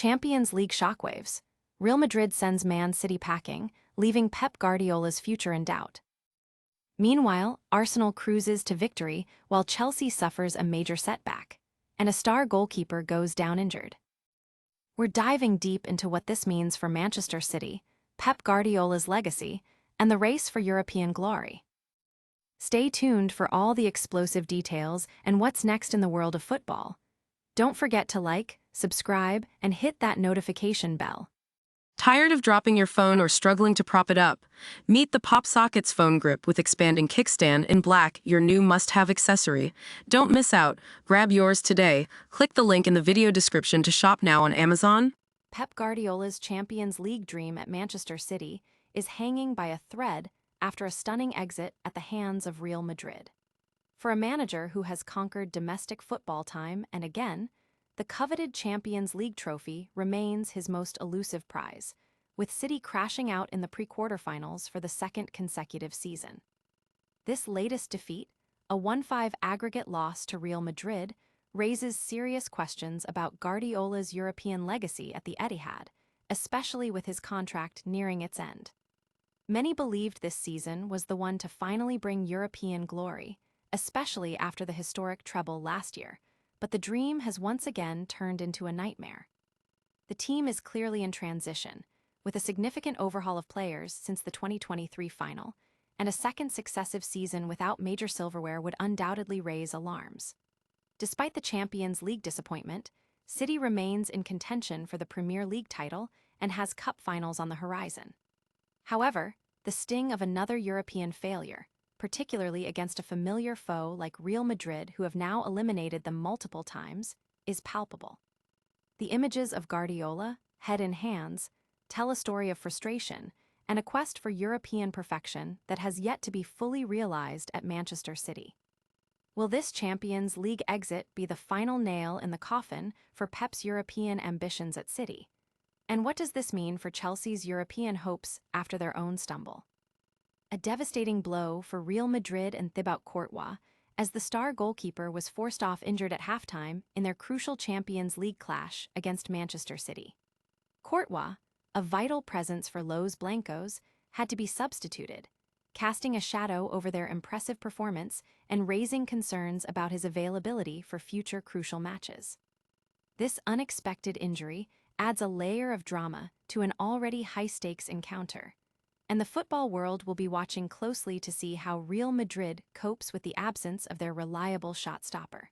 Champions League shockwaves. Real Madrid sends Man City packing, leaving Pep Guardiola's future in doubt. Meanwhile, Arsenal cruises to victory while Chelsea suffers a major setback, and a star goalkeeper goes down injured. We're diving deep into what this means for Manchester City, Pep Guardiola's legacy, and the race for European glory. Stay tuned for all the explosive details and what's next in the world of football. Don't forget to like, subscribe, and hit that notification bell. Tired of dropping your phone or struggling to prop it up? Meet the PopSockets phone grip with expanding kickstand in black, your new must-have accessory. Don't miss out. Grab yours today. Click the link in the video description to shop now on Amazon. Pep Guardiola's Champions League dream at Manchester City is hanging by a thread after a stunning exit at the hands of Real Madrid. For a manager who has conquered domestic football time and again, the coveted Champions League trophy remains his most elusive prize, with City crashing out in the pre-quarterfinals for the second consecutive season. This latest defeat, a 1-5 aggregate loss to Real Madrid, raises serious questions about Guardiola's European legacy at the Etihad, especially with his contract nearing its end. Many believed this season was the one to finally bring European glory, especially after the historic treble last year, but the dream has once again turned into a nightmare. The team is clearly in transition, with a significant overhaul of players since the 2023 final, and a second successive season without major silverware would undoubtedly raise alarms. Despite the Champions League disappointment, City remains in contention for the Premier League title and has cup finals on the horizon. However, the sting of another European failure, particularly against a familiar foe like Real Madrid, who have now eliminated them multiple times, is palpable. The images of Guardiola, head in hands, tell a story of frustration and a quest for European perfection that has yet to be fully realized at Manchester City. Will this Champions League exit be the final nail in the coffin for Pep's European ambitions at City? And what does this mean for Chelsea's European hopes after their own stumble? A devastating blow for Real Madrid and Thibaut Courtois, as the star goalkeeper was forced off injured at halftime in their crucial Champions League clash against Manchester City. Courtois, a vital presence for Los Blancos, had to be substituted, casting a shadow over their impressive performance and raising concerns about his availability for future crucial matches. This unexpected injury adds a layer of drama to an already high-stakes encounter, and the football world will be watching closely to see how Real Madrid copes with the absence of their reliable shot stopper.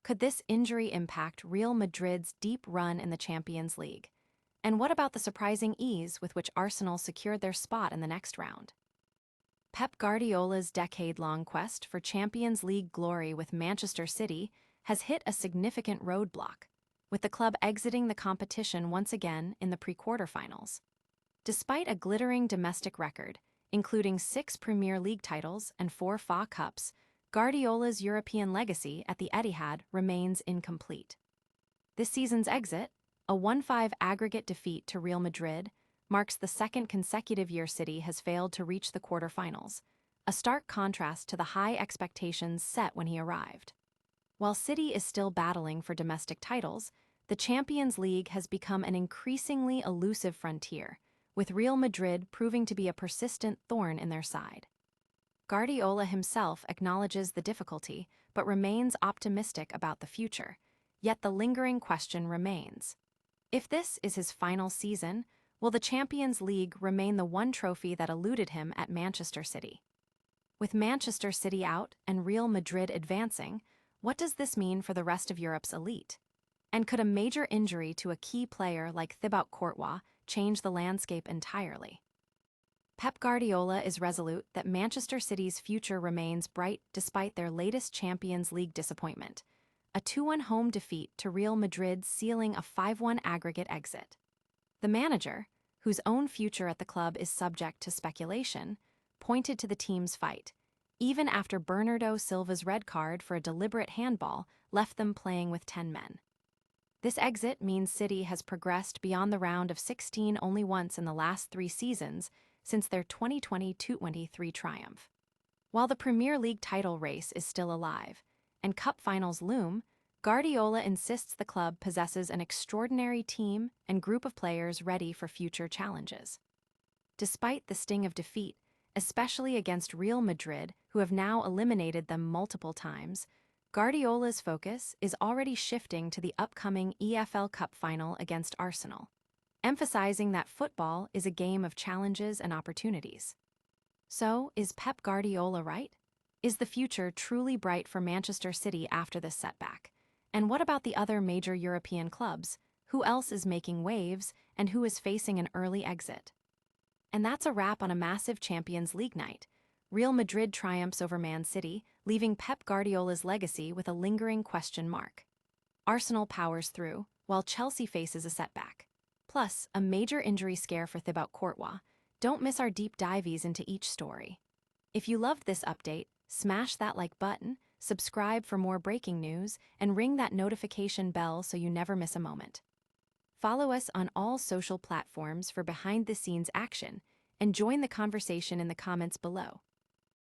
Could this injury impact Real Madrid's deep run in the Champions League? And what about the surprising ease with which Arsenal secured their spot in the next round? Pep Guardiola's decade-long quest for Champions League glory with Manchester City has hit a significant roadblock, with the club exiting the competition once again in the pre-quarterfinals. Despite a glittering domestic record, including 6 Premier League titles and 4 FA Cups, Guardiola's European legacy at the Etihad remains incomplete. This season's exit, a 1-5 aggregate defeat to Real Madrid, marks the second consecutive year City has failed to reach the quarterfinals, a stark contrast to the high expectations set when he arrived. While City is still battling for domestic titles, the Champions League has become an increasingly elusive frontier, with Real Madrid proving to be a persistent thorn in their side. Guardiola himself acknowledges the difficulty, but remains optimistic about the future, yet the lingering question remains. If this is his final season, will the Champions League remain the one trophy that eluded him at Manchester City? With Manchester City out and Real Madrid advancing, what does this mean for the rest of Europe's elite? And could a major injury to a key player like Thibaut Courtois change the landscape entirely? Pep Guardiola is resolute that Manchester City's future remains bright despite their latest Champions League disappointment, a 2-1 home defeat to Real Madrid sealing a 5-1 aggregate exit. The manager, whose own future at the club is subject to speculation, pointed to the team's fight, even after Bernardo Silva's red card for a deliberate handball left them playing with 10 men. This exit means City has progressed beyond the round of 16 only once in the last 3 seasons since their 2020-23 triumph. While the Premier League title race is still alive, and cup finals loom, Guardiola insists the club possesses an extraordinary team and group of players ready for future challenges. Despite the sting of defeat, especially against Real Madrid, who have now eliminated them multiple times, Guardiola's focus is already shifting to the upcoming EFL Cup final against Arsenal, emphasizing that football is a game of challenges and opportunities. So, is Pep Guardiola right? Is the future truly bright for Manchester City after this setback? And what about the other major European clubs? Who else is making waves, and who is facing an early exit? And that's a wrap on a massive Champions League night. Real Madrid triumphs over Man City, leaving Pep Guardiola's legacy with a lingering question mark. Arsenal powers through, while Chelsea faces a setback. Plus, a major injury scare for Thibaut Courtois. Don't miss our deep dives into each story. If you loved this update, smash that like button, subscribe for more breaking news, and ring that notification bell so you never miss a moment. Follow us on all social platforms for behind-the-scenes action, and join the conversation in the comments below.